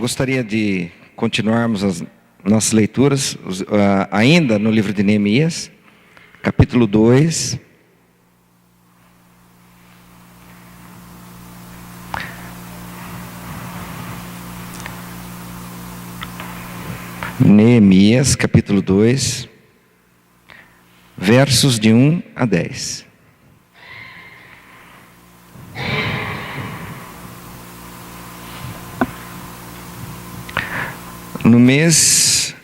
gostaria de continuarmos as nossas leituras, ainda no livro de Neemias, capítulo 2. Neemias, capítulo 2, versos de 1 a 10. No mês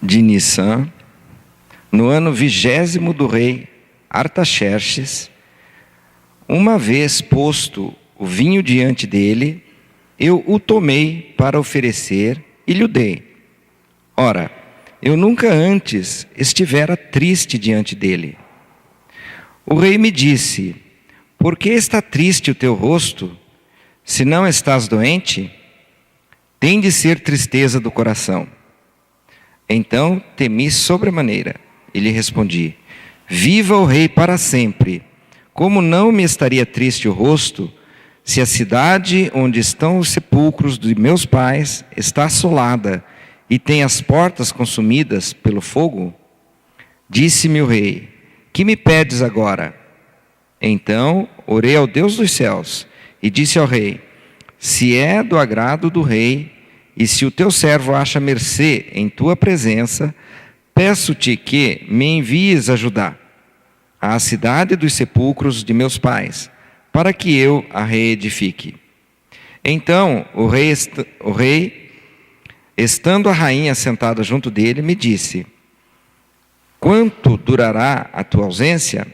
de Nissan, no ano 20º do rei Artaxerxes, uma vez posto o vinho diante dele, eu o tomei para oferecer e lhe dei. Ora, eu nunca antes estivera triste diante dele. O rei me disse: por que está triste o teu rosto? Se não estás doente, tem de ser tristeza do coração. Então temi sobremaneira e lhe respondi: viva o rei para sempre! Como não me estaria triste o rosto, se a cidade onde estão os sepulcros de meus pais está assolada e tem as portas consumidas pelo fogo? Disse-me o rei: que me pedes agora? Então orei ao Deus dos céus e disse ao rei: se é do agrado do rei, e se o teu servo acha mercê em tua presença, peço-te que me envies a Judá, à cidade dos sepulcros de meus pais, para que eu a reedifique. Então o rei, estando a rainha sentada junto dele, me disse: quanto durará a tua ausência?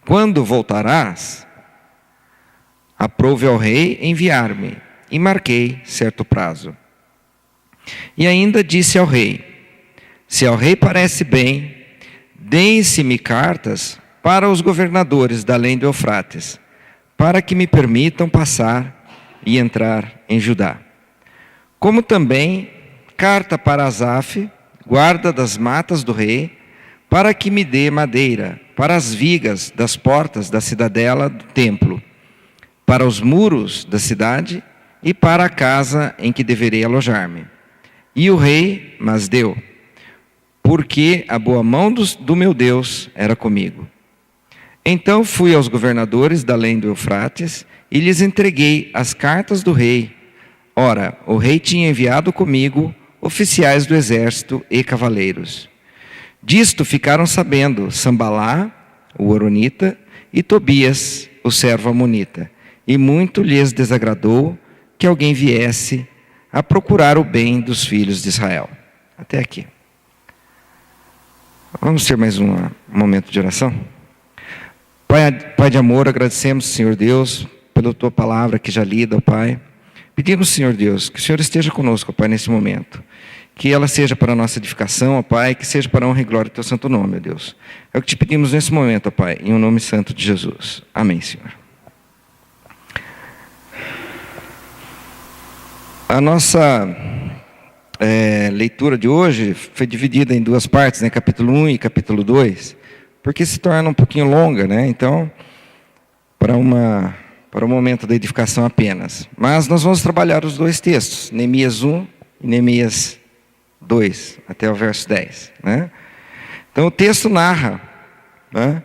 Quando voltarás? Aprove ao rei enviar-me, e marquei certo prazo. E ainda disse ao rei: se ao rei parece bem, deem-se-me cartas para os governadores da além do Eufrates, para que me permitam passar e entrar em Judá. Como também carta para Asaf, guarda das matas do rei, para que me dê madeira para as vigas das portas da cidadela do templo, para os muros da cidade e para a casa em que deverei alojar-me. E o rei mas deu, porque a boa mão do meu Deus era comigo. Então fui aos governadores da além do Eufrates e lhes entreguei as cartas do rei. Ora, o rei tinha enviado comigo oficiais do exército e cavaleiros. Disto ficaram sabendo Sambalá, o horonita, e Tobias, o servo amonita, e muito lhes desagradou que alguém viesse a procurar o bem dos filhos de Israel. Até aqui. Vamos ter mais um momento de oração? Pai de amor, agradecemos, Senhor Deus, pela Tua palavra que já lida, ó Pai. Pedimos, Senhor Deus, que o Senhor esteja conosco, ó Pai, nesse momento. Que ela seja para a nossa edificação, ó Pai, que seja para a honra e glória do Teu santo nome, ó Deus. É o que te pedimos nesse momento, ó Pai, em o nome santo de Jesus. Amém, Senhor. A nossa leitura de hoje foi dividida em duas partes, né? Capítulo 1 e capítulo 2, porque se torna um pouquinho longa, né? Então, para o momento da edificação apenas. Mas nós vamos trabalhar os dois textos, Neemias 1 e Neemias 2, até o verso 10. Né? Então o texto narra, né,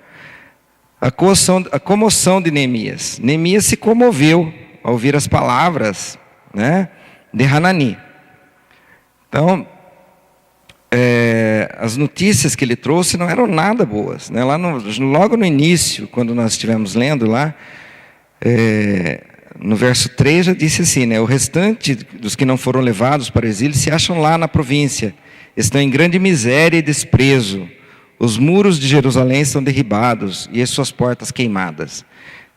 a comoção de Neemias. Neemias se comoveu ao ouvir as palavras, né, de Hanani. Então, as notícias que ele trouxe não eram nada boas. Né? Logo no início, quando nós estivemos lendo lá, no verso 3 já disse assim, né? O restante dos que não foram levados para o exílio se acham lá na província, estão em grande miséria e desprezo. Os muros de Jerusalém estão derribados e as suas portas queimadas.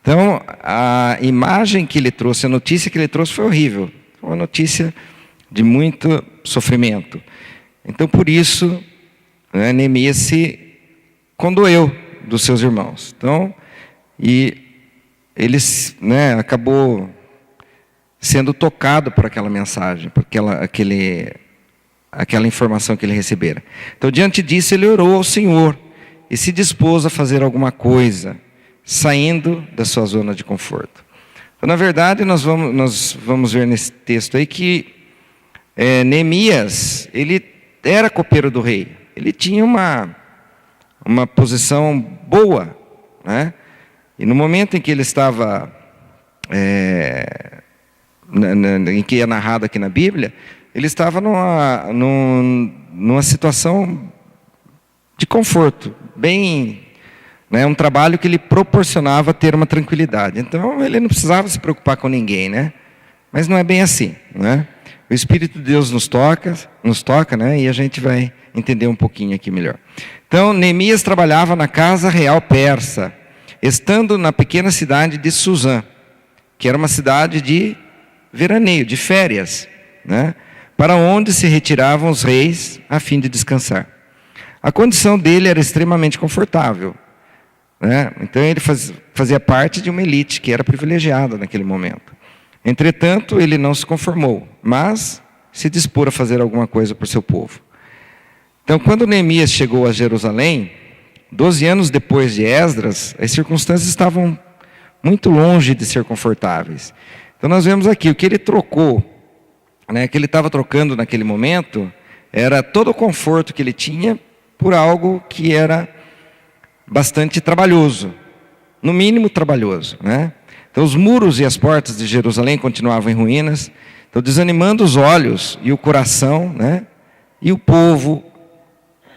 Então, a imagem que ele trouxe, a notícia que ele trouxe foi horrível. Foi uma notícia de muito sofrimento. Então, por isso, né, Neemias se condoeu dos seus irmãos. Então, e ele, né, acabou sendo tocado por aquela mensagem, por aquela informação que ele recebera. Então, diante disso, ele orou ao Senhor e se dispôs a fazer alguma coisa, saindo da sua zona de conforto. Então, na verdade, nós vamos ver nesse texto aí que Neemias, ele era copeiro do rei. Ele tinha uma posição boa, né? E no momento em que ele estava, em que é narrado aqui na Bíblia, ele estava numa situação de conforto, bem, né, um trabalho que lhe proporcionava ter uma tranquilidade. Então ele não precisava se preocupar com ninguém, né? Mas não é bem assim, né? O Espírito de Deus nos toca, né? E a gente vai entender um pouquinho aqui melhor. Então Neemias trabalhava na casa real persa, estando na pequena cidade de Suzã, que era uma cidade de veraneio, de férias, né? Para onde se retiravam os reis a fim de descansar. A condição dele era extremamente confortável, né? Então ele fazia parte de uma elite que era privilegiada naquele momento. Entretanto, ele não se conformou, mas se dispôs a fazer alguma coisa por seu povo. Então, quando Neemias chegou a Jerusalém, 12 anos depois de Esdras, as circunstâncias estavam muito longe de ser confortáveis. Então nós vemos aqui, o que ele trocou, né, que ele estava trocando naquele momento, era todo o conforto que ele tinha por algo que era bastante trabalhoso, no mínimo trabalhoso, né? Então os muros e as portas de Jerusalém continuavam em ruínas, então desanimando os olhos e o coração, né? E o povo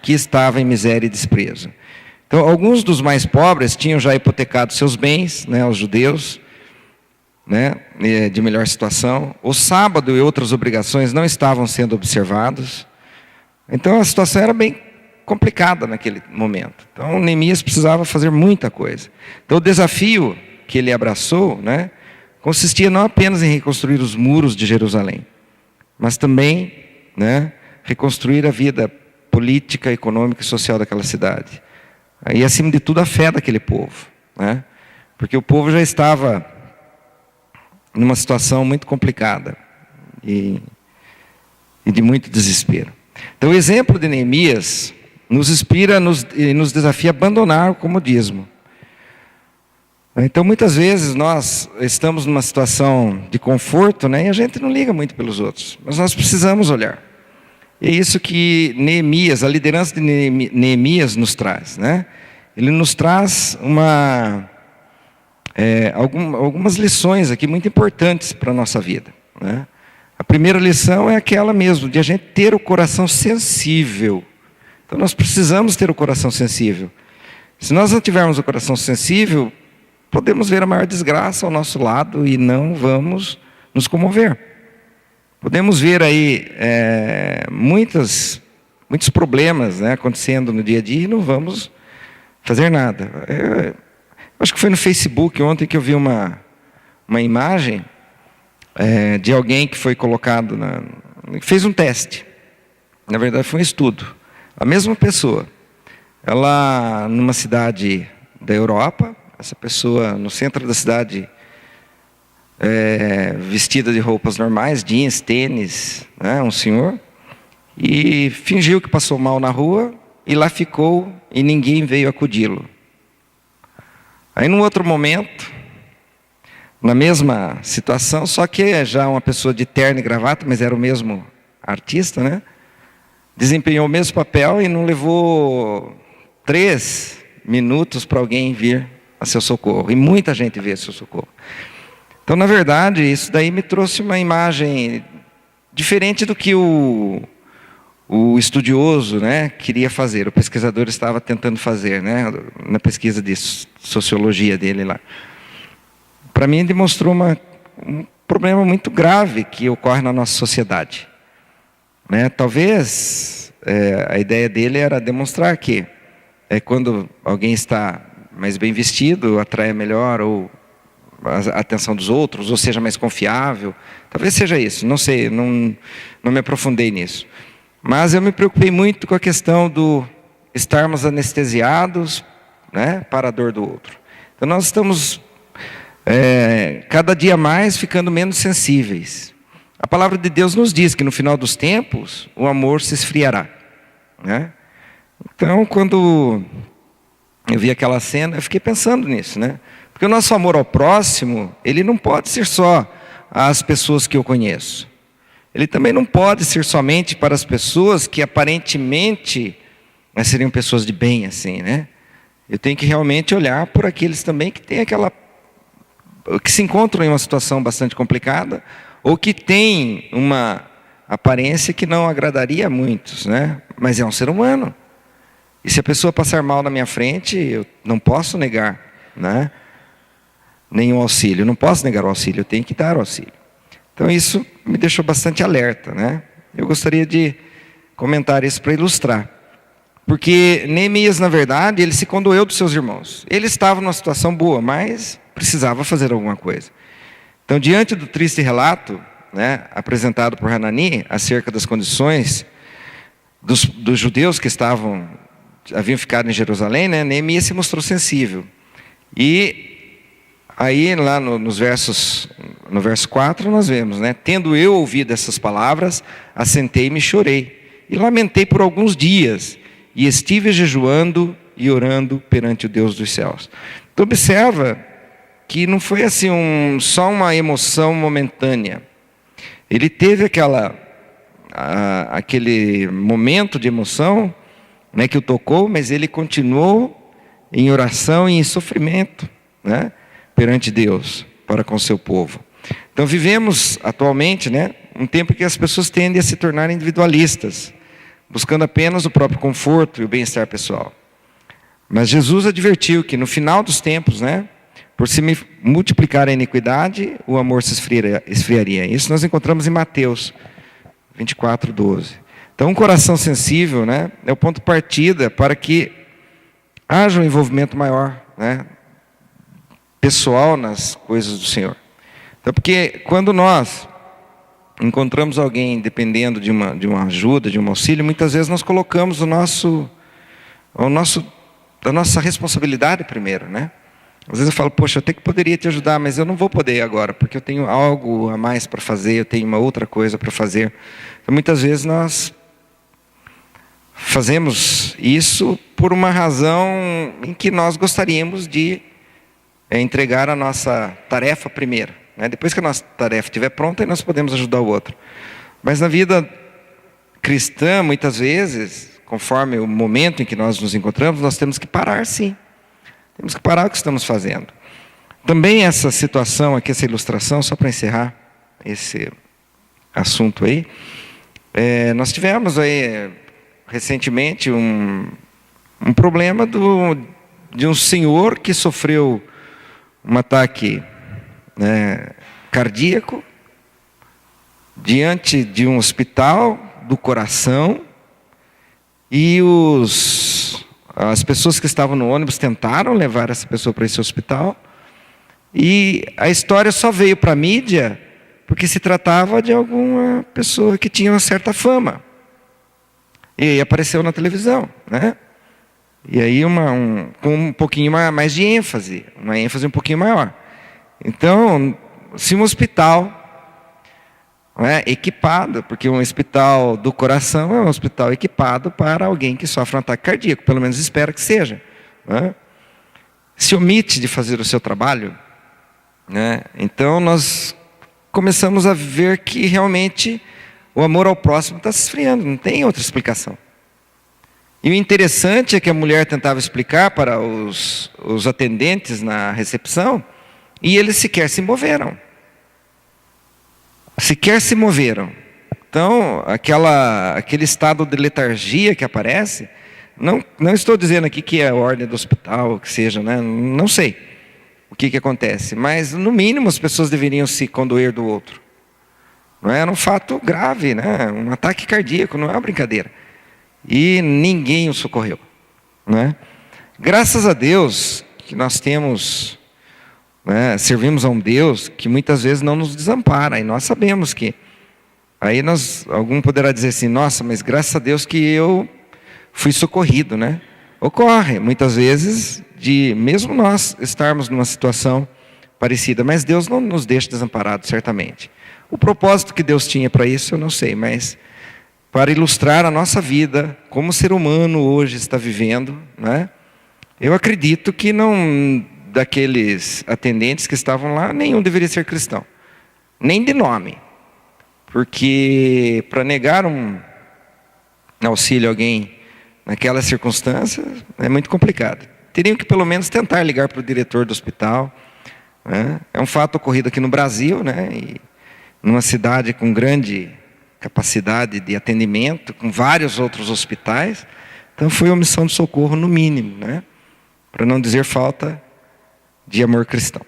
que estava em miséria e desprezo. Então alguns dos mais pobres tinham já hipotecado seus bens, né, aos judeus, né, de melhor situação. O sábado e outras obrigações não estavam sendo observados. Então a situação era bem complicada naquele momento. Então Neemias precisava fazer muita coisa. Então o desafio que ele abraçou, né, consistia não apenas em reconstruir os muros de Jerusalém, mas também, né, reconstruir a vida política, econômica e social daquela cidade. E acima de tudo a fé daquele povo, né? Porque o povo já estava numa situação muito complicada e de muito desespero. Então o exemplo de Neemias nos inspira e nos desafia a abandonar o comodismo. Então muitas vezes nós estamos numa situação de conforto, né, e a gente não liga muito pelos outros, mas nós precisamos olhar. E é isso que Neemias, a liderança de Neemias nos traz, né? Ele nos traz algumas lições aqui muito importantes para a nossa vida, né? A primeira lição é aquela mesmo, de a gente ter o coração sensível. Então nós precisamos ter o coração sensível. Se nós não tivermos o coração sensível, podemos ver a maior desgraça ao nosso lado e não vamos nos comover. Podemos ver aí muitos problemas, né, acontecendo no dia a dia e não vamos fazer nada. Eu acho que foi no Facebook ontem que eu vi uma imagem de alguém que foi colocado, fez um teste. Na verdade foi um estudo. A mesma pessoa, ela numa cidade da Europa, essa pessoa no centro da cidade, vestida de roupas normais, jeans, tênis, né, um senhor, e fingiu que passou mal na rua, e lá ficou, e ninguém veio acudi-lo. Aí num outro momento, na mesma situação, só que já uma pessoa de terno e gravata, mas era o mesmo artista, né, desempenhou o mesmo papel e não levou 3 minutos para alguém vir a seu socorro, e muita gente veio a seu socorro. Então, na verdade, isso daí me trouxe uma imagem diferente do que o estudioso, né, queria fazer, o pesquisador estava tentando fazer, né, na pesquisa de sociologia dele lá. Para mim, demonstrou um problema muito grave que ocorre na nossa sociedade, né? Talvez a ideia dele era demonstrar que quando alguém está mais bem vestido, atrai melhor ou a atenção dos outros, ou seja mais confiável. Talvez seja isso, não sei, não me aprofundei nisso. Mas eu me preocupei muito com a questão do estarmos anestesiados, né, para a dor do outro. Então nós estamos cada dia mais ficando menos sensíveis. A palavra de Deus nos diz que no final dos tempos o amor se esfriará, né? Então quando eu vi aquela cena, eu fiquei pensando nisso, né? Porque o nosso amor ao próximo, ele não pode ser só às pessoas que eu conheço. ele também não pode ser somente para as pessoas que aparentemente seriam pessoas de bem, assim, né? Eu tenho que realmente olhar por aqueles também que têm que se encontram em uma situação bastante complicada, ou que têm uma aparência que não agradaria a muitos, né? Mas é um ser humano. E se a pessoa passar mal na minha frente, eu não posso negar, né? Nenhum auxílio. Eu não posso negar o auxílio, eu tenho que dar o auxílio. Então isso me deixou bastante alerta, né? Eu gostaria de comentar isso para ilustrar. Porque Neemias, na verdade, ele se condoeu dos seus irmãos. Ele estava numa situação boa, mas precisava fazer alguma coisa. Então, diante do triste relato, né, apresentado por Hanani, acerca das condições dos judeus que haviam ficado em Jerusalém, né, Neemias se mostrou sensível. E aí, lá no verso 4, nós vemos, né, tendo eu ouvido essas palavras, assentei-me e chorei. E lamentei por alguns dias, e estive jejuando e orando perante o Deus dos céus. Então, observa que não foi assim só uma emoção momentânea. Ele teve aquele momento de emoção, né, que o tocou, mas ele continuou em oração e em sofrimento, né, perante Deus, para com o seu povo. Então vivemos atualmente, né, um tempo que as pessoas tendem a se tornar individualistas, buscando apenas o próprio conforto e o bem-estar pessoal. Mas Jesus advertiu que no final dos tempos, né, por se multiplicar a iniquidade, o amor se esfriaria. Isso nós encontramos em Mateus 24:12. Então, um coração sensível, né, é o ponto de partida para que haja um envolvimento maior, né, pessoal nas coisas do Senhor. Então, porque quando nós encontramos alguém dependendo de uma ajuda, de um auxílio, muitas vezes nós colocamos a nossa responsabilidade primeiro, né? Às vezes eu falo, poxa, eu até que poderia te ajudar, mas eu não vou poder agora, porque eu tenho algo a mais para fazer, eu tenho uma outra coisa para fazer. Então, muitas vezes nós fazemos isso por uma razão em que nós gostaríamos de entregar a nossa tarefa primeiro, né? Depois que a nossa tarefa estiver pronta, aí nós podemos ajudar o outro. Mas na vida cristã, muitas vezes, conforme o momento em que nós nos encontramos, nós temos que parar, sim. Temos que parar o que estamos fazendo. Também essa situação aqui, essa ilustração, só para encerrar esse assunto aí, nós tivemos aí recentemente um problema de um senhor que sofreu um ataque, né, cardíaco diante de um hospital do coração, e as pessoas que estavam no ônibus tentaram levar essa pessoa para esse hospital, e a história só veio para a mídia porque se tratava de alguma pessoa que tinha uma certa fama, e aí apareceu na televisão, né? E aí com um pouquinho mais de ênfase, uma ênfase um pouquinho maior. Então, se um hospital, né, equipado, porque um hospital do coração é um hospital equipado para alguém que sofre um ataque cardíaco, pelo menos espero que seja, né, se omite de fazer o seu trabalho, né, então nós começamos a ver que realmente o amor ao próximo está se esfriando, não tem outra explicação. E o interessante é que a mulher tentava explicar para os atendentes na recepção, e eles sequer se moveram. Sequer se moveram. Então, aquele estado de letargia que aparece, não estou dizendo aqui que é a ordem do hospital, que seja, né? Não sei o que acontece, mas no mínimo as pessoas deveriam se condoer do outro. Não era um fato grave, né? Um ataque cardíaco, não é uma brincadeira. E ninguém o socorreu, né? Graças a Deus que nós temos, né, servimos a um Deus que muitas vezes não nos desampara, e nós sabemos que aí algum poderá dizer assim, nossa, mas graças a Deus que eu fui socorrido, né? Ocorre muitas vezes de mesmo nós estarmos numa situação parecida, mas Deus não nos deixa desamparados, certamente. O propósito que Deus tinha para isso eu não sei, mas para ilustrar a nossa vida, como o ser humano hoje está vivendo, né? Eu acredito que daqueles atendentes que estavam lá, nenhum deveria ser cristão, nem de nome. porque para negar um auxílio a alguém naquelas circunstâncias é muito complicado. Teriam que pelo menos tentar ligar para o diretor do hospital, né? É um fato ocorrido aqui no Brasil, né? E numa cidade com grande capacidade de atendimento, com vários outros hospitais. Então foi omissão de socorro no mínimo, né? Para não dizer falta de amor cristão.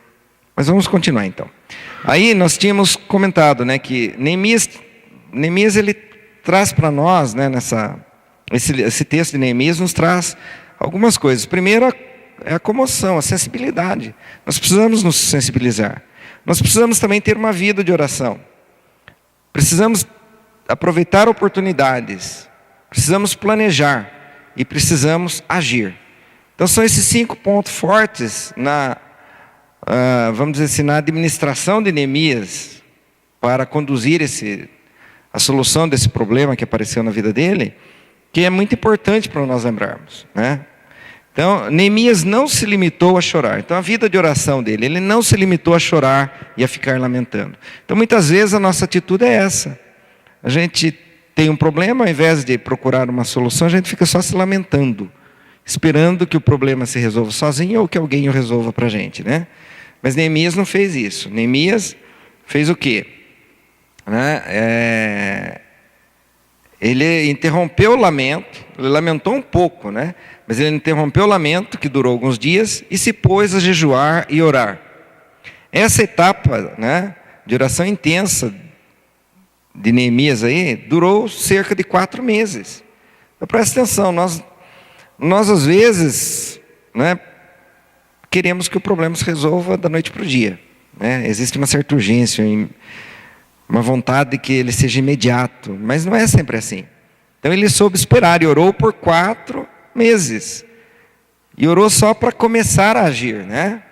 Mas vamos continuar então. Aí nós tínhamos comentado, né, que Neemias ele traz para nós, né, esse texto de Neemias nos traz algumas coisas. Primeiro é a comoção, a sensibilidade. Nós precisamos nos sensibilizar. Nós precisamos também ter uma vida de oração. Precisamos aproveitar oportunidades. Precisamos planejar e precisamos agir. Então são esses 5 pontos fortes vamos dizer assim, na administração de Neemias para conduzir a solução desse problema que apareceu na vida dele, que é muito importante para nós lembrarmos, né? Então, Neemias não se limitou a chorar. Então, a vida de oração dele, ele não se limitou a chorar e a ficar lamentando. Então, muitas vezes a nossa atitude é essa. A gente tem um problema, ao invés de procurar uma solução, a gente fica só se lamentando, esperando que o problema se resolva sozinho ou que alguém o resolva para a gente, né? Mas Neemias não fez isso. Neemias fez o quê? Ele interrompeu o lamento, ele lamentou um pouco, né? Mas ele interrompeu o lamento, que durou alguns dias, e se pôs a jejuar e orar. Essa etapa, né, de oração intensa de Neemias aí, durou cerca de 4 meses. Então presta atenção, nós às vezes, né, queremos que o problema se resolva da noite para o dia, né? Existe uma certa urgência, uma vontade de que ele seja imediato, mas não é sempre assim. Então ele soube esperar e orou por 4 meses. E orou só para começar a agir, né?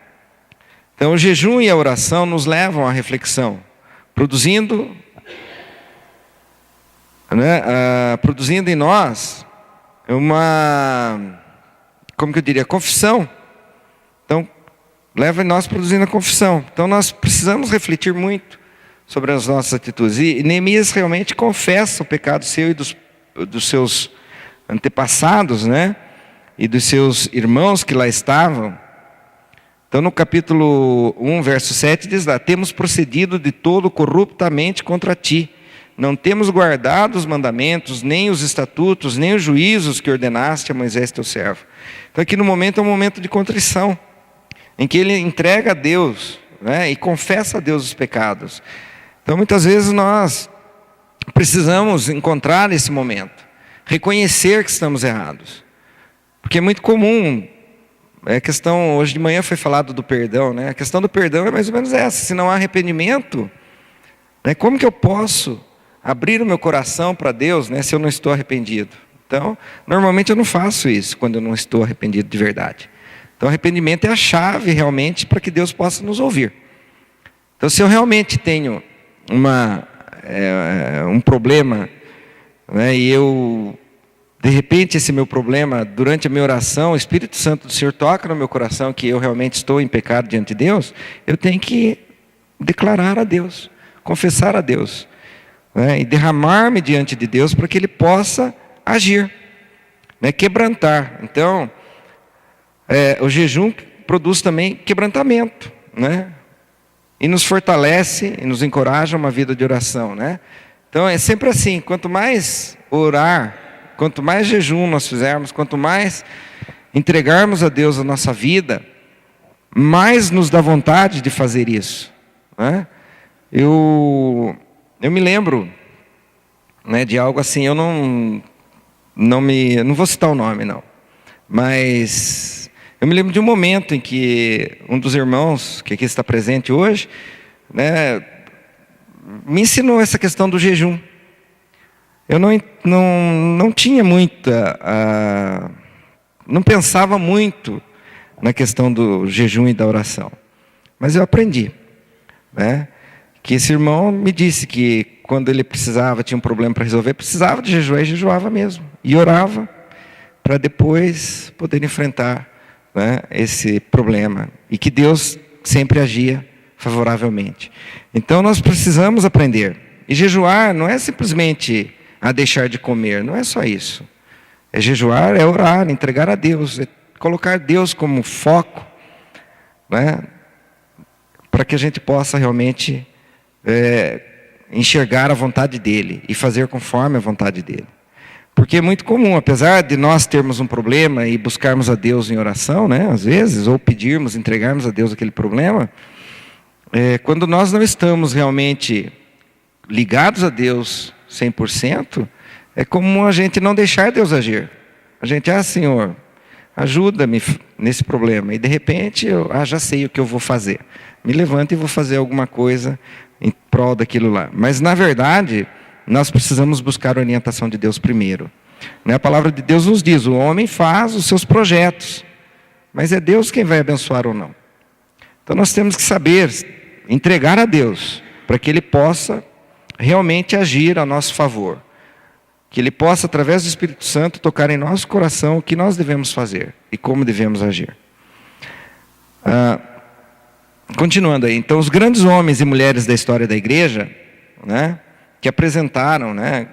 Então o jejum e a oração nos levam à reflexão, produzindo em nós confissão. Então, leva em nós produzindo a confissão. Então, nós precisamos refletir muito sobre as nossas atitudes. E Neemias realmente confessa o pecado seu e dos seus antepassados, né? E dos seus irmãos que lá estavam. Então, no capítulo 1, verso 7, diz lá: temos procedido de todo corruptamente contra ti. Não temos guardado os mandamentos, nem os estatutos, nem os juízos que ordenaste a Moisés teu servo. Então aqui no momento é um momento de contrição, em que ele entrega a Deus, né, e confessa a Deus os pecados. Então muitas vezes nós precisamos encontrar esse momento, reconhecer que estamos errados. Porque é muito comum, a questão, hoje de manhã foi falado do perdão, né? A questão do perdão é mais ou menos essa: se não há arrependimento, né, como que eu posso abrir o meu coração para Deus, né, se eu não estou arrependido? Então, normalmente eu não faço isso quando eu não estou arrependido de verdade. Então, arrependimento é a chave realmente para que Deus possa nos ouvir. Então, se eu realmente tenho um problema, né, e de repente esse meu problema, durante a minha oração, o Espírito Santo do Senhor toca no meu coração que eu realmente estou em pecado diante de Deus, eu tenho que declarar a Deus, confessar a Deus, né, e derramar-me diante de Deus para que Ele possa agir, né, quebrantar. Então, o jejum produz também quebrantamento, né, e nos fortalece e nos encoraja a uma vida de oração, né? Então é sempre assim: quanto mais orar, quanto mais jejum nós fizermos, quanto mais entregarmos a Deus a nossa vida, mais nos dá vontade de fazer isso, né? Eu me lembro, né, de algo assim. Eu não vou citar o nome não, mas eu me lembro de um momento em que um dos irmãos que aqui está presente hoje, né, me ensinou essa questão do jejum. Eu não tinha não pensava muito na questão do jejum e da oração, mas eu aprendi, né, que esse irmão me disse que quando ele tinha um problema para resolver, precisava de jejuar, e jejuava mesmo, e orava para depois poder enfrentar, né, esse problema, e que Deus sempre agia favoravelmente. Então nós precisamos aprender, E jejuar não é simplesmente a deixar de comer, não é só isso. É jejuar, é orar, entregar a Deus, é colocar Deus como foco, né? Para que a gente possa realmente enxergar a vontade dEle e fazer conforme a vontade dEle. Porque é muito comum, apesar de nós termos um problema e buscarmos a Deus em oração, né, às vezes, ou pedirmos, entregarmos a Deus aquele problema, quando nós não estamos realmente ligados a Deus 100%, é comum a gente não deixar Deus agir. A gente, Senhor, ajuda-me nesse problema. E de repente, eu já sei o que eu vou fazer. Me levanto e vou fazer alguma coisa em prol daquilo lá. Mas, na verdade, nós precisamos buscar a orientação de Deus primeiro. A palavra de Deus nos diz, o homem faz os seus projetos, mas é Deus quem vai abençoar ou não. Então, nós temos que saber entregar a Deus, para que Ele possa realmente agir a nosso favor. Que Ele possa, através do Espírito Santo, tocar em nosso coração o que nós devemos fazer e como devemos agir. Continuando aí, então os grandes homens e mulheres da história da igreja, né, que apresentaram, né,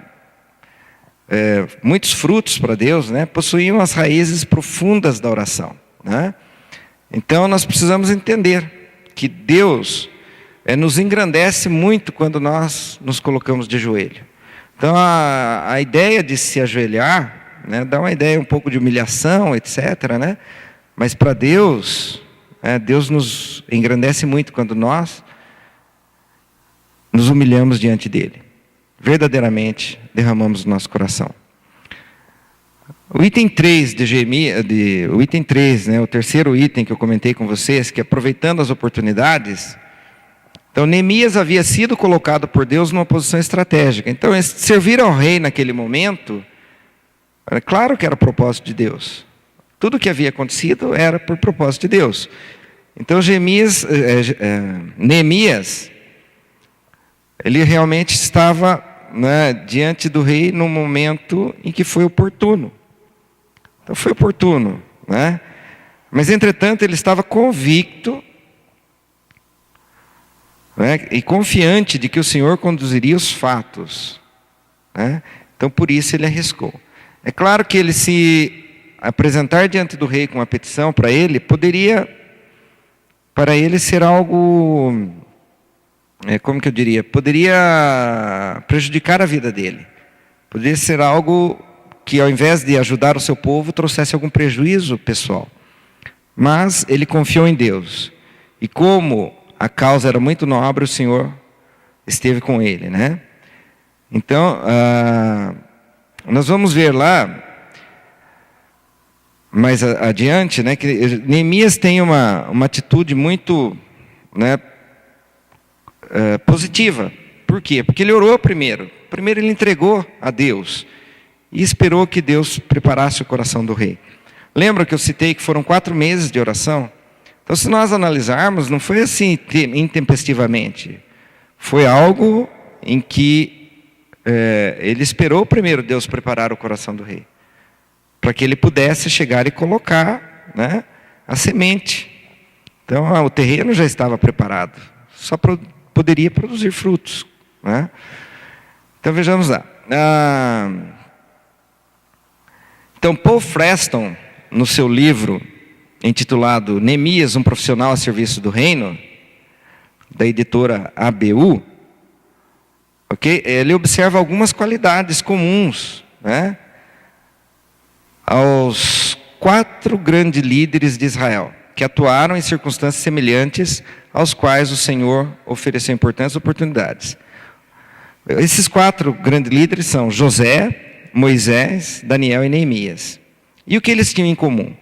muitos frutos para Deus, né, possuíam as raízes profundas da oração, né? Então nós precisamos entender que Deus nos engrandece muito quando nós nos colocamos de joelho. Então a ideia de se ajoelhar, né, dá uma ideia um pouco de humilhação, etc., né? Mas para Deus, Deus nos engrandece muito quando nós nos humilhamos diante dEle. Verdadeiramente derramamos o nosso coração. O item 3 de Jeremias, o item 3, né, o terceiro item que eu comentei com vocês, que é aproveitando as oportunidades. Então, Neemias havia sido colocado por Deus numa posição estratégica. Então, servir ao rei naquele momento, era claro que era propósito de Deus. Tudo o que havia acontecido era por propósito de Deus. Então, Neemias, ele realmente estava, né, diante do rei no momento em que foi oportuno. Então, foi oportuno, né? Mas, entretanto, ele estava convicto, né, e confiante de que o Senhor conduziria os fatos, né? Então, por isso ele arriscou. É claro que ele se apresentar diante do rei com uma petição para ele, poderia, para ele ser algo, como que eu diria, poderia prejudicar a vida dele. Poderia ser algo que, ao invés de ajudar o seu povo, trouxesse algum prejuízo pessoal. Mas ele confiou em Deus. E como a causa era muito nobre, o Senhor esteve com ele, né? Então, nós vamos ver lá, mais adiante, né, que Neemias tem uma atitude muito, né, positiva. Por quê? Porque ele orou primeiro. Primeiro ele entregou a Deus e esperou que Deus preparasse o coração do rei. Lembra que eu citei que foram 4 meses de oração? Então, se nós analisarmos, não foi assim intempestivamente. Foi algo em que ele esperou primeiro Deus preparar o coração do rei, para que ele pudesse chegar e colocar, né, a semente. Então, o terreno já estava preparado, só poderia produzir frutos, né? Então, vejamos lá. Então, Paul Freston, no seu livro intitulado Neemias, um profissional a serviço do reino, da editora ABU, okay? Ele observa algumas qualidades comuns, né, aos 4 grandes líderes de Israel, que atuaram em circunstâncias semelhantes aos quais o Senhor ofereceu importantes oportunidades. Esses 4 grandes líderes são José, Moisés, Daniel e Neemias. E o que eles tinham em comum?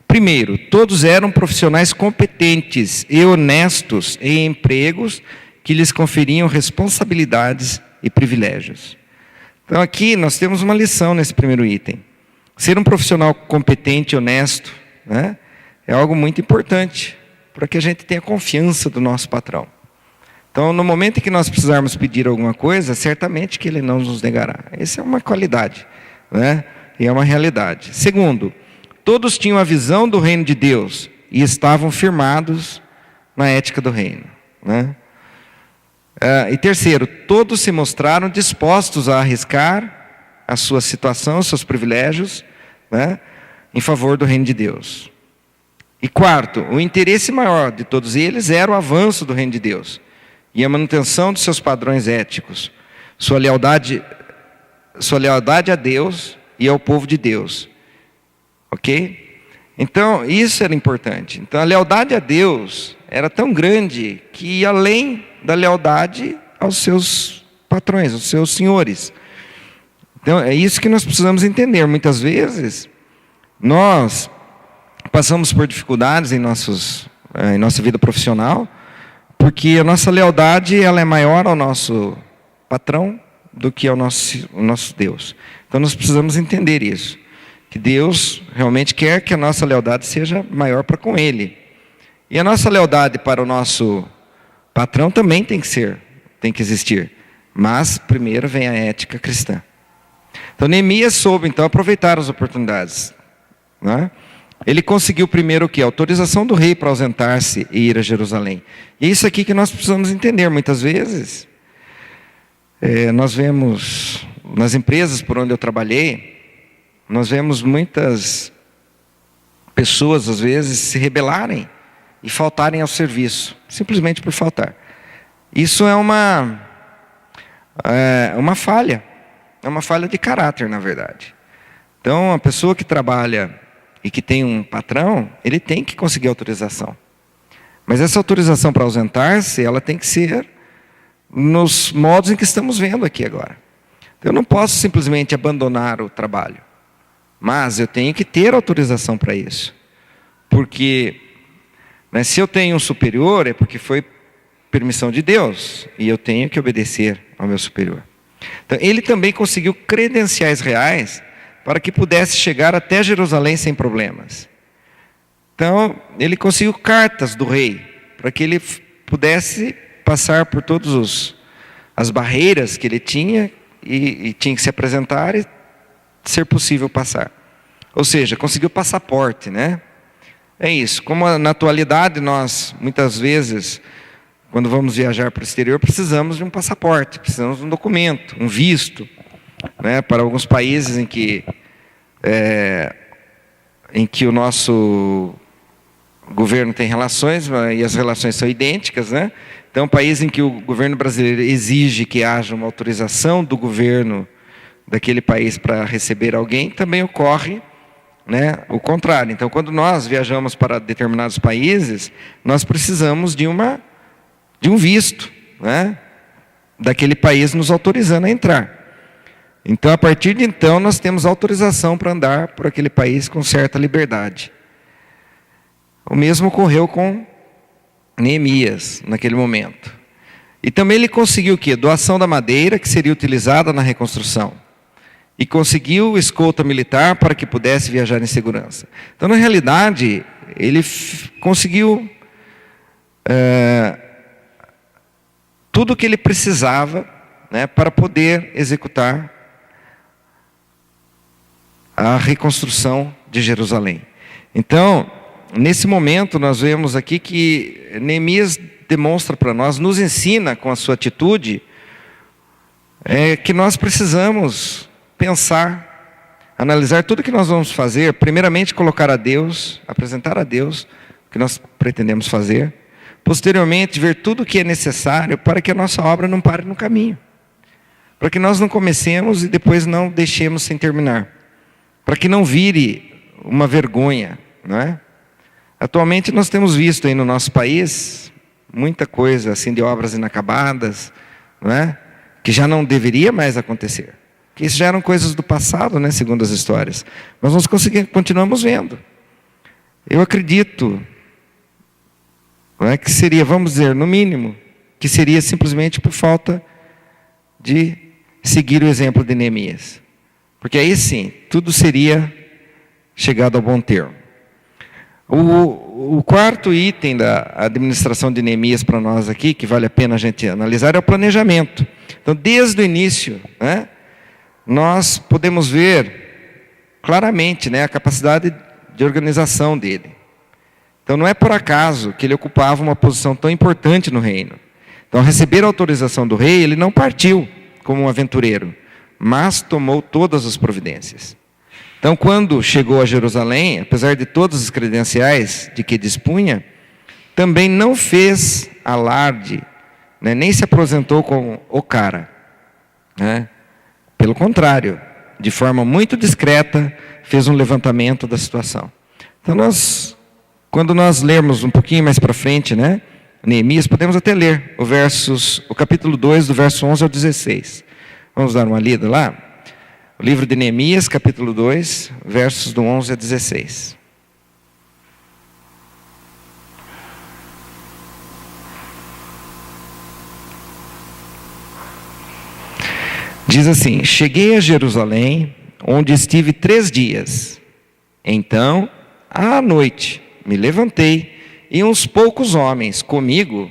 Primeiro, todos eram profissionais competentes e honestos em empregos que lhes conferiam responsabilidades e privilégios. Então aqui nós temos uma lição nesse primeiro item. Ser um profissional competente e honesto, né, é algo muito importante para que a gente tenha confiança do nosso patrão. Então, no momento em que nós precisarmos pedir alguma coisa, certamente que ele não nos negará. Essa é uma qualidade, né, e é uma realidade. Segundo, todos tinham a visão do reino de Deus e estavam firmados na ética do reino, né? E terceiro, todos se mostraram dispostos a arriscar a sua situação, os seus privilégios, né, em favor do reino de Deus. E quarto, o interesse maior de todos eles era o avanço do reino de Deus e a manutenção dos seus padrões éticos, sua lealdade a Deus e ao povo de Deus. Ok? Então, isso era importante. Então, a lealdade a Deus era tão grande que ia além da lealdade aos seus patrões, aos seus senhores. Então, é isso que nós precisamos entender. Muitas vezes, nós passamos por dificuldades em nossa vida profissional, porque a nossa lealdade ela é maior ao nosso patrão do que ao nosso Deus. Então, nós precisamos entender isso. Que Deus realmente quer que a nossa lealdade seja maior para com Ele. E a nossa lealdade para o nosso patrão também tem que existir. Mas primeiro vem a ética cristã. Então Neemias soube então aproveitar as oportunidades, né? Ele conseguiu primeiro o quê? A autorização do rei para ausentar-se e ir a Jerusalém. E é isso aqui que nós precisamos entender. Muitas vezes, nós vemos nas empresas por onde eu trabalhei, nós vemos muitas pessoas, às vezes, se rebelarem e faltarem ao serviço, simplesmente por faltar. Isso é uma falha, é uma falha de caráter, na verdade. Então, a pessoa que trabalha e que tem um patrão, ele tem que conseguir autorização. Mas essa autorização para ausentar-se, ela tem que ser nos modos em que estamos vendo aqui agora. Eu não posso simplesmente abandonar o trabalho. Mas eu tenho que ter autorização para isso. Porque se eu tenho um superior, é porque foi permissão de Deus. E eu tenho que obedecer ao meu superior. Então, ele também conseguiu credenciais reais para que pudesse chegar até Jerusalém sem problemas. Então, ele conseguiu cartas do rei, para que ele pudesse passar por todas as barreiras que ele tinha, e tinha que se apresentar e ser possível passar. Ou seja, conseguiu passaporte, né? É isso. Como na atualidade nós, muitas vezes, quando vamos viajar para o exterior, precisamos de um passaporte, precisamos de um documento, um visto, né? Para alguns países em que o nosso governo tem relações, e as relações são idênticas, né? Então, país em que o governo brasileiro exige que haja uma autorização do governo daquele país para receber alguém, também ocorre, né, o contrário. Então, quando nós viajamos para determinados países, nós precisamos de um visto, né, daquele país nos autorizando a entrar. Então, a partir de então, nós temos autorização para andar por aquele país com certa liberdade. O mesmo ocorreu com Neemias, naquele momento. E também ele conseguiu o quê? Doação da madeira, que seria utilizada na reconstrução. E conseguiu escolta militar para que pudesse viajar em segurança. Então, na realidade, ele conseguiu tudo o que ele precisava, né, para poder executar a reconstrução de Jerusalém. Então, nesse momento, nós vemos aqui que Neemias demonstra para nós, nos ensina com a sua atitude, que nós precisamos pensar, analisar tudo que nós vamos fazer, primeiramente colocar a Deus, apresentar a Deus o que nós pretendemos fazer, posteriormente ver tudo o que é necessário para que a nossa obra não pare no caminho, para que nós não comecemos e depois não deixemos sem terminar, para que não vire uma vergonha, não é? Atualmente nós temos visto aí no nosso país muita coisa assim de obras inacabadas, não é? Que já não deveria mais acontecer. Que isso já eram coisas do passado, né, segundo as histórias. Mas nós continuamos vendo. Eu acredito, não é, que seria, vamos dizer, no mínimo, que seria simplesmente por falta de seguir o exemplo de Neemias. Porque aí sim, tudo seria chegado ao bom termo. O quarto item da administração de Neemias para nós aqui, que vale a pena a gente analisar, é o planejamento. Então, desde o início, né, nós podemos ver claramente, né, a capacidade de organização dele. Então, não é por acaso que ele ocupava uma posição tão importante no reino. Então, ao receber a autorização do rei, ele não partiu como um aventureiro, mas tomou todas as providências. Então, quando chegou a Jerusalém, apesar de todas as credenciais de que dispunha, também não fez alarde, né, nem se apresentou como o cara, né? Pelo contrário, de forma muito discreta, fez um levantamento da situação. Então, quando nós lermos um pouquinho mais para frente, né, Neemias, podemos até ler o capítulo 2, do verso 11 ao 16. Vamos dar uma lida lá? O livro de Neemias, capítulo 2, versos do 11 a 16. Diz assim: cheguei a Jerusalém, onde estive 3 dias. Então, à noite, me levantei, e uns poucos homens comigo.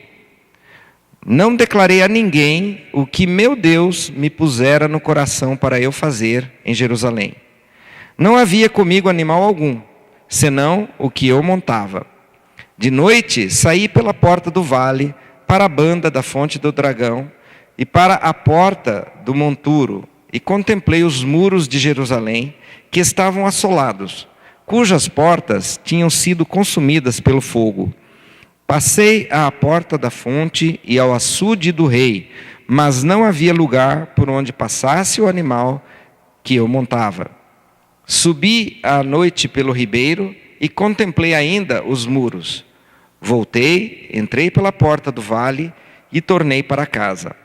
Não declarei a ninguém o que meu Deus me pusera no coração para eu fazer em Jerusalém. Não havia comigo animal algum, senão o que eu montava. De noite, saí pela porta do vale, para a banda da fonte do dragão, e para a porta do monturo, e contemplei os muros de Jerusalém, que estavam assolados, cujas portas tinham sido consumidas pelo fogo. Passei à porta da fonte e ao açude do rei, mas não havia lugar por onde passasse o animal que eu montava. Subi à noite pelo ribeiro e contemplei ainda os muros. Voltei, entrei pela porta do vale e tornei para casa.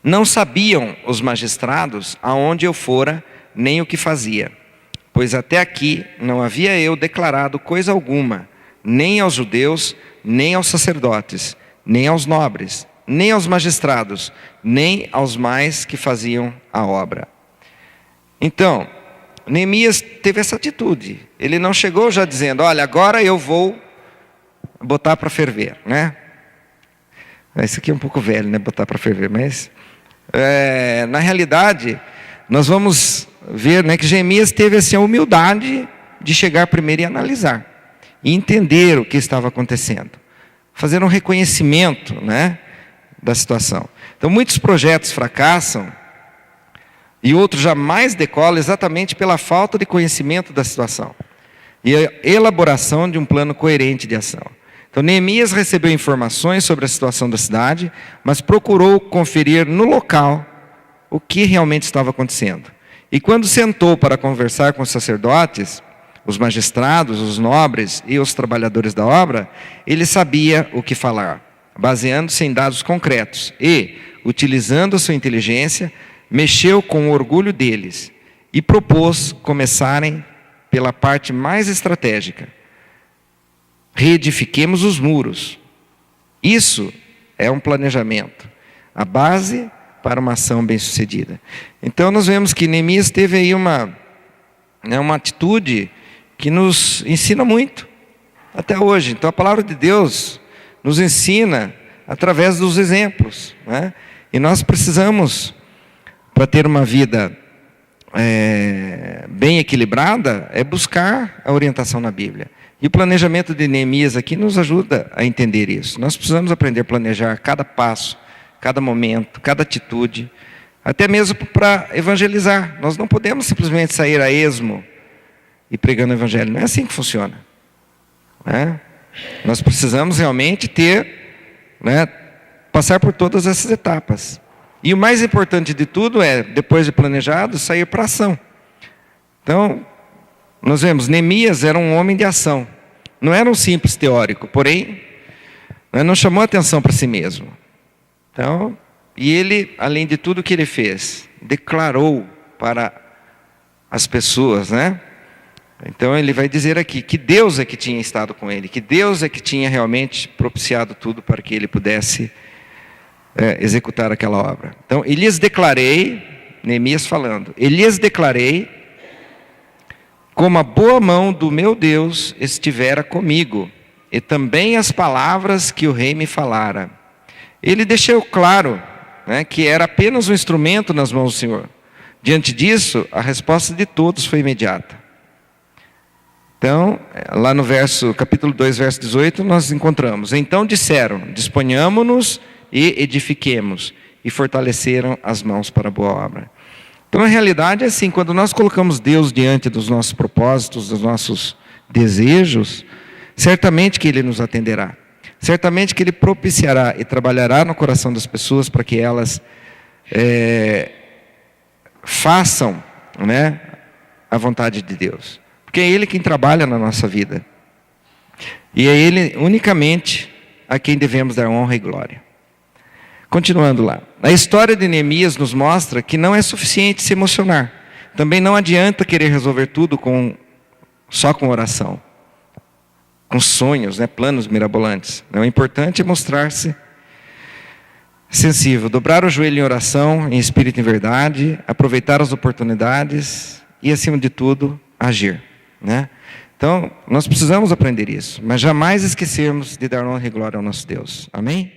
Não sabiam os magistrados aonde eu fora, nem o que fazia, pois até aqui não havia eu declarado coisa alguma, nem aos judeus, nem aos sacerdotes, nem aos nobres, nem aos magistrados, nem aos mais que faziam a obra. Então, Neemias teve essa atitude. Ele não chegou já dizendo: olha, agora eu vou botar para ferver, né? Isso aqui é um pouco velho, né? Botar para ferver, mas na realidade nós vamos ver, né, que Neemias teve assim, a humildade de chegar primeiro e analisar e entender o que estava acontecendo, fazer um reconhecimento, né, da situação. Então, muitos projetos fracassam e outros jamais decolam exatamente pela falta de conhecimento da situação e a elaboração de um plano coerente de ação. Então, Neemias recebeu informações sobre a situação da cidade, mas procurou conferir no local o que realmente estava acontecendo. E quando sentou para conversar com os sacerdotes, os magistrados, os nobres e os trabalhadores da obra, ele sabia o que falar, baseando-se em dados concretos e, utilizando a sua inteligência, mexeu com o orgulho deles e propôs começarem pela parte mais estratégica. Reedifiquemos os muros. Isso é um planejamento, a base para uma ação bem-sucedida. Então nós vemos que Neemias teve aí uma atitude que nos ensina muito até hoje. Então a palavra de Deus nos ensina através dos exemplos, né? E nós precisamos, para ter uma vida bem equilibrada, buscar a orientação na Bíblia. E o planejamento de Neemias aqui nos ajuda a entender isso. Nós precisamos aprender a planejar cada passo, cada momento, cada atitude, até mesmo para evangelizar. Nós não podemos simplesmente sair a esmo e pregando o evangelho. Não é assim que funciona, né? Nós precisamos realmente passar por todas essas etapas. E o mais importante de tudo é, depois de planejado, sair para a ação. Então, nós vemos, Neemias era um homem de ação. Não era um simples teórico, porém, não chamou atenção para si mesmo. Então, e ele, além de tudo que ele fez, declarou para as pessoas, né? Então ele vai dizer aqui que Deus é que tinha estado com ele, que Deus é que tinha realmente propiciado tudo para que ele pudesse executar aquela obra. Então, lhes declarei, Neemias falando, lhes declarei como a boa mão do meu Deus estivera comigo, e também as palavras que o rei me falara. Ele deixou claro, né, que era apenas um instrumento nas mãos do Senhor. Diante disso, a resposta de todos foi imediata. Então, lá no capítulo 2, verso 18, nós encontramos: então disseram, disponhamo-nos e edifiquemos, e fortaleceram as mãos para a boa obra. Então, na realidade, é assim, quando nós colocamos Deus diante dos nossos propósitos, dos nossos desejos, certamente que Ele nos atenderá. Certamente que Ele propiciará e trabalhará no coração das pessoas para que elas façam, né, a vontade de Deus. Porque é Ele quem trabalha na nossa vida. E é Ele unicamente a quem devemos dar honra e glória. Continuando lá. A história de Neemias nos mostra que não é suficiente se emocionar. Também não adianta querer resolver tudo só com oração. Com sonhos, né, planos mirabolantes. O importante é mostrar-se sensível. Dobrar o joelho em oração, em espírito e em verdade. Aproveitar as oportunidades. E, acima de tudo, agir. Né? Então, nós precisamos aprender isso. Mas jamais esquecermos de dar honra e glória ao nosso Deus. Amém?